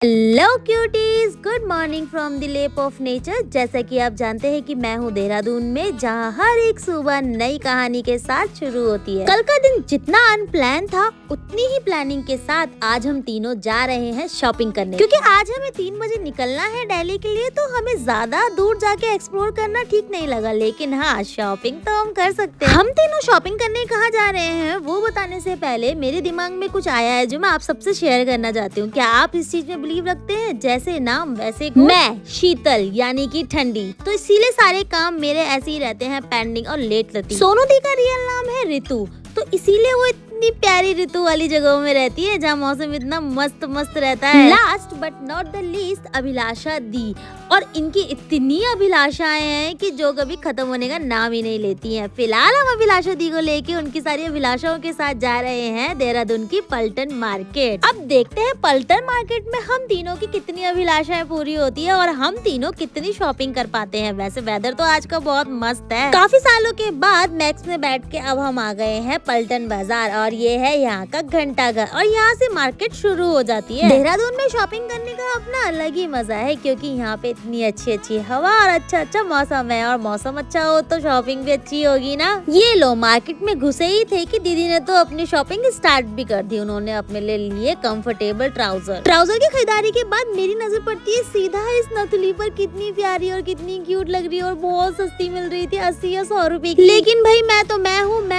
Hello cuties, good morning from the लेप of nature. जैसा कि आप जानते हैं कि मैं हूँ देहरादून में, जहाँ हर एक सुबह नई कहानी के साथ शुरू होती है। कल का दिन जितना अनप्लान था उतनी ही प्लानिंग के साथ आज हम तीनों जा रहे हैं शॉपिंग करने, क्योंकि आज हमें 3 बजे निकलना है दिल्ली के लिए। तो हमें ज्यादा दूर जाके एक्सप्लोर करना ठीक नहीं लगा, लेकिन हाँ, शॉपिंग तो हम कर सकते हैं। हम तीनों शॉपिंग करने कहाँ जा रहे हैं वो बताने से पहले मेरे दिमाग में कुछ आया है जो मैं आप सबसे शेयर करना चाहती हूँ। क्या आप इस चीज में बिलीव रखते हैं? जैसे नाम वैसे गुण। मैं शीतल यानी कि ठंडी, तो इसीलिए सारे काम मेरे ऐसे ही रहते हैं पेंडिंग और लेट रहती। सोनू दी का रियल नाम है ऋतु, तो इसीलिए वो इतनी प्यारी ऋतु वाली जगहों में रहती है जहाँ मौसम इतना मस्त मस्त रहता है। Last but not the least Abhilasha di, और इनकी इतनी अभिलाषाएं हैं कि जो कभी खत्म होने का नाम ही नहीं लेती हैं। फिलहाल हम अभिलाषा दी को लेके उनकी सारी अभिलाषाओं के साथ जा रहे हैं देहरादून की पलटन मार्केट। अब देखते हैं पलटन मार्केट में हम तीनों की कितनी अभिलाषाएं पूरी होती है और हम तीनों कितनी शॉपिंग कर पाते हैं। वैसे वेदर तो आज का बहुत मस्त है। काफी सालों के बाद मैक्स में बैठ के अब हम आ गए हैं पलटन बाजार, और ये है यहाँ का घंटाघर, और यहाँ से मार्केट शुरू हो जाती है। देहरादून में शॉपिंग करने का अपना अलग ही मजा है, क्योंकि यहाँ पे इतनी अच्छी अच्छी हवा और अच्छा अच्छा मौसम है, और मौसम अच्छा हो तो शॉपिंग भी अच्छी होगी ना। ये लो, मार्केट में घुसे ही थे कि दीदी ने तो अपनी शॉपिंग स्टार्ट भी कर दी। उन्होंने अपने लिए कंफर्टेबल ट्राउजर की खरीदारी के बाद मेरी नजर पड़ती है सीधा इस नथुली पर। कितनी प्यारी और कितनी क्यूट लग रही है, और बहुत सस्ती मिल रही थी, 80 या 100 रुपए की। लेकिन भाई मैं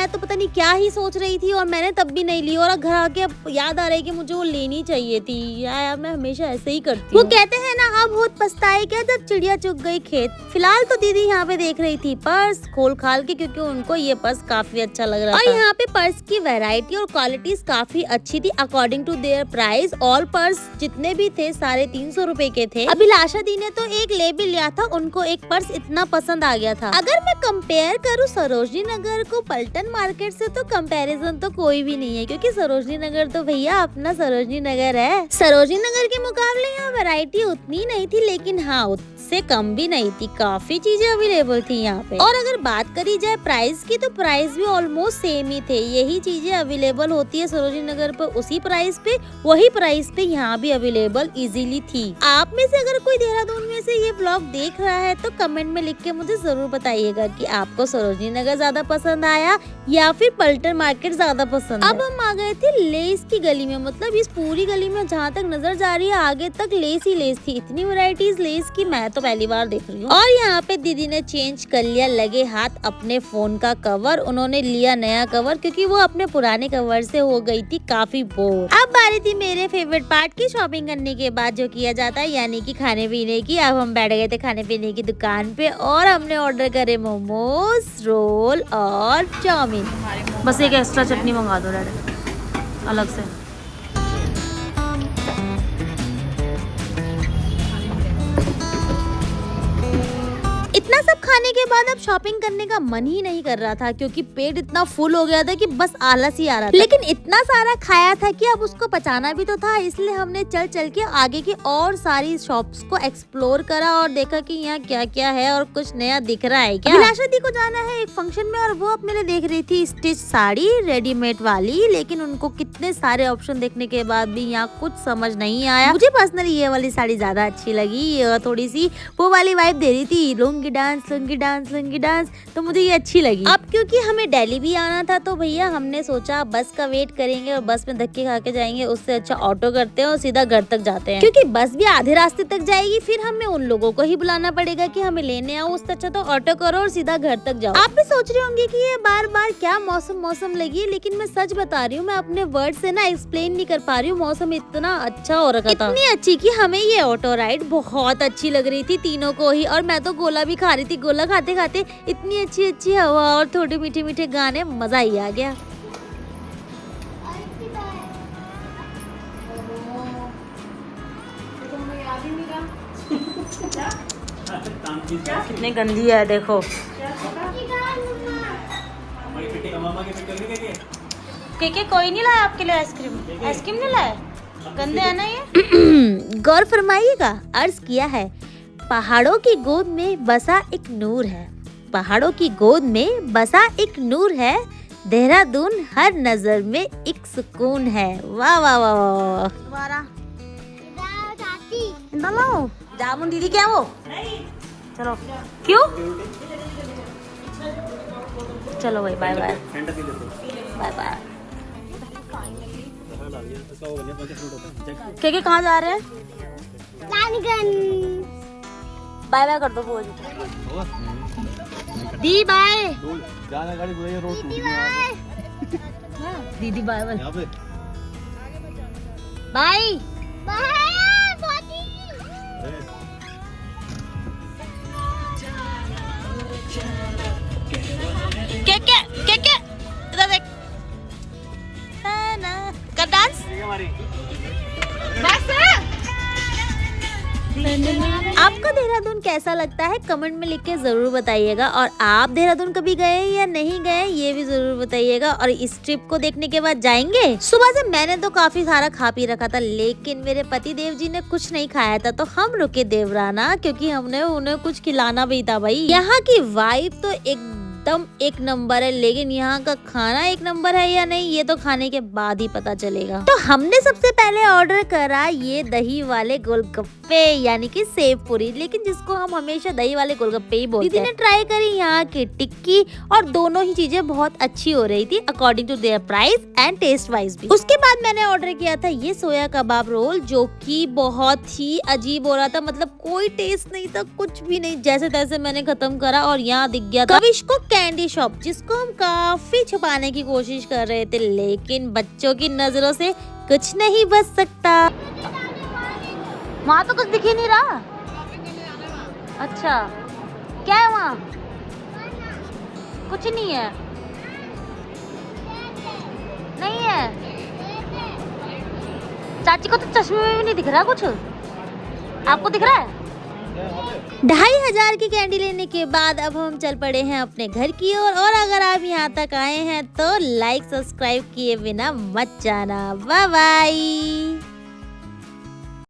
तो पता नहीं क्या ही सोच रही थी, और मैंने तब भी नहीं ली। और घर आके अब याद आ रहा है कि मुझे वो लेनी चाहिए थी। यार मैं हमेशा ऐसे ही करती हूँ। वो कहते हैं ना, अब बहुत पछताए क्या जब चिड़िया चुग गई खेत। फिलहाल तो दीदी यहाँ पे देख रही थी पर्स खोल खाल के, क्योंकि उनको ये पर्स काफी अच्छा लग रहा था। और यहाँ पे पर्स की वैरायटी और क्वालिटीज काफी अच्छी थी according to their price. All purse जितने भी थे सारे 300 रुपए के थे। अभिलाषा दी ने तो एक ले भी लिया था, उनको एक पर्स इतना पसंद आ गया था। अगर मैं कंपेयर करूँ सरोजनी नगर को पलटन मार्केट से, तो कंपैरिजन तो कोई भी नहीं है, क्योंकि सरोजनी नगर तो भैया अपना सरोजनी नगर है। सरोजनी नगर के मुकाबले यहाँ वैरायटी उतनी नहीं थी, लेकिन हाँ उससे कम भी नहीं थी। काफी चीजें अवेलेबल थी यहाँ पे। और अगर बात करी जाए प्राइस की, तो प्राइस भी ऑलमोस्ट सेम ही थे। यही चीजें अवेलेबल होती है सरोजनी नगर पर उसी प्राइस पे, वही प्राइस पे यहाँ भी अवेलेबल इजीली थी। आप में से अगर कोई देहरादून में से ये ब्लॉग देख रहा है तो कमेंट में लिख के मुझे जरूर बताइएगा कि आपको सरोजनी नगर ज्यादा पसंद आया या फिर पलटन मार्केट ज्यादा पसंद। अब हम आ गए थे लेस की गली में, मतलब इस पूरी गली में जहाँ तक नजर जा रही है आगे तक लेस ही लेस थी। इतनी वैरायटीज लेस की मैं तो पहली बार देख रही हूँ। और यहाँ पे दीदी ने चेंज कर लिया लगे हाथ अपने फोन का कवर। उन्होंने लिया नया कवर, क्योंकि वो अपने पुराने कवर से हो गई थी काफी बोर। अब बारी थी मेरे फेवरेट पार्ट की, शॉपिंग करने के बाद जो किया जाता है, यानी कि खाने पीने की। अब हम बैठ गए थे खाने पीने की दुकान पे, और हमने ऑर्डर करे मोमोज, रोल और चाउमीन। बस एक एक्स्ट्रा चटनी मंगा दो डैडी अलग से। इतना सब खाने के बाद अब शॉपिंग करने का मन ही नहीं कर रहा था, क्योंकि पेट इतना फुल हो गया था कि बस आलस ही आ रहा था। लेकिन इतना सारा खाया था कि अब उसको पचाना भी तो था, इसलिए हमने चल चल के आगे की और सारी शॉप्स को एक्सप्लोर करा और देखा कि यहाँ क्या क्या है और कुछ नया दिख रहा है क्या। अभिलाषा दी को जाना है एक फंक्शन में, और वो अब मेरे देख रही थी स्टिच साड़ी रेडीमेड वाली। लेकिन उनको कितने सारे ऑप्शन देखने के बाद भी यहाँ कुछ समझ नहीं आया। मुझे पर्सनली ये वाली साड़ी ज्यादा अच्छी लगी, ये थोड़ी सी वो वाली वाइब दे रही थी, लुंगी डांस, तो मुझे ये अच्छी लगी। अब क्योंकि हमें दिल्ली भी आना था, तो भैया हमने सोचा बस का वेट करेंगे और बस में धक्के खा के जाएंगे, उससे अच्छा ऑटो करते हैं और सीधा घर तक जाते हैं, क्योंकि बस भी आधे रास्ते तक जाएगी, फिर हमें उन लोगों को ही बुलाना पड़ेगा कि हमें लेने आओ। उससे अच्छा तो ऑटो करो और सीधा घर तक जाओ। आप भी सोच रहे होंगे कि ये बार बार क्या मौसम लगी है, लेकिन मैं सच बता रही हूँ, मैं अपने वर्ड से ना एक्सप्लेन नहीं कर पा रही हूँ। मौसम इतना अच्छा हो रखा था, इतनी अच्छी कि हमें ये ऑटो राइड बहुत अच्छी लग रही थी तीनों को ही। और मैं तो गोला भी खा रही थी, गोला खाते खाते इतनी अच्छी हवा और थोड़े मीठे मीठे गाने, मजा ही आ गया। कितनी गंदी है देखो। के कोई नहीं लाया आपके लिए आइसक्रीम नहीं लाया, गंदे है ना ये। गौर फरमाइएगा, अर्ज किया है पहाड़ों की गोद में बसा एक नूर है, पहाड़ों की गोद में बसा एक नूर है, देहरादून हर नजर में एक सुकून है। वाह वाह वाह वाह। दोबारा ठंडा लाओ। जामुन दीदी क्या वो? चलो। क्यों? चलो भाई, बाय बाय। Bye bye. के कहाँ जा रहे हैं? बाय बाय कर दो बोल। दी बाय। दीदी बाय बाय। बाय के इधर देख। कर डांस। आपको देहरादून कैसा लगता है कमेंट में लिख के जरूर बताइएगा, और आप देहरादून कभी गए या नहीं गए ये भी जरूर बताइएगा। और इस ट्रिप को देखने के बाद जाएंगे। सुबह से मैंने तो काफी सारा खा पी रखा था, लेकिन मेरे पति देव जी ने कुछ नहीं खाया था, तो हम रुके देवराना, क्योंकि हमने उन्हें कुछ खिलाना भी था भाई। यहाँ की वाइब तो एकदम एक नंबर है, लेकिन यहाँ का खाना एक नंबर है या नहीं ये तो खाने के बाद ही पता चलेगा। तो हमने सबसे पहले ऑर्डर करा ये दही वाले गोलगप्पे, यानी कि सेव पूरी, लेकिन जिसको हम हमेशा दही वाले गोलगप्पे ही बोलते हैं। दीदी ने ट्राई करी यहाँ की टिक्की, और दोनों ही चीजें बहुत अच्छी हो रही थी according to their price and taste wise भी। उसके बाद मैंने ऑर्डर किया था ये सोया कबाब रोल, जो कि बहुत ही अजीब हो रहा था, मतलब कोई टेस्ट नहीं था, कुछ भी नहीं, जैसे तैसे मैंने खत्म करा। और यहाँ दिख गया था कविश को कैंडी शॉप, जिसको हम काफी छुपाने की कोशिश कर रहे थे, लेकिन बच्चों की नजरों से कुछ नहीं बच सकता। वहाँ तो कुछ दिख ही नहीं रहा। अच्छा, क्या है वहाँ? कुछ नहीं है। नहीं है। चाची को तो चश्मे में भी नहीं दिख रहा कुछ। आपको दिख रहा है? 2500 की कैंडी लेने के बाद अब हम चल पड़े हैं अपने घर की ओर। और अगर आप यहाँ तक आए हैं तो लाइक सब्सक्राइब किए बिना मत जाना। Bye bye.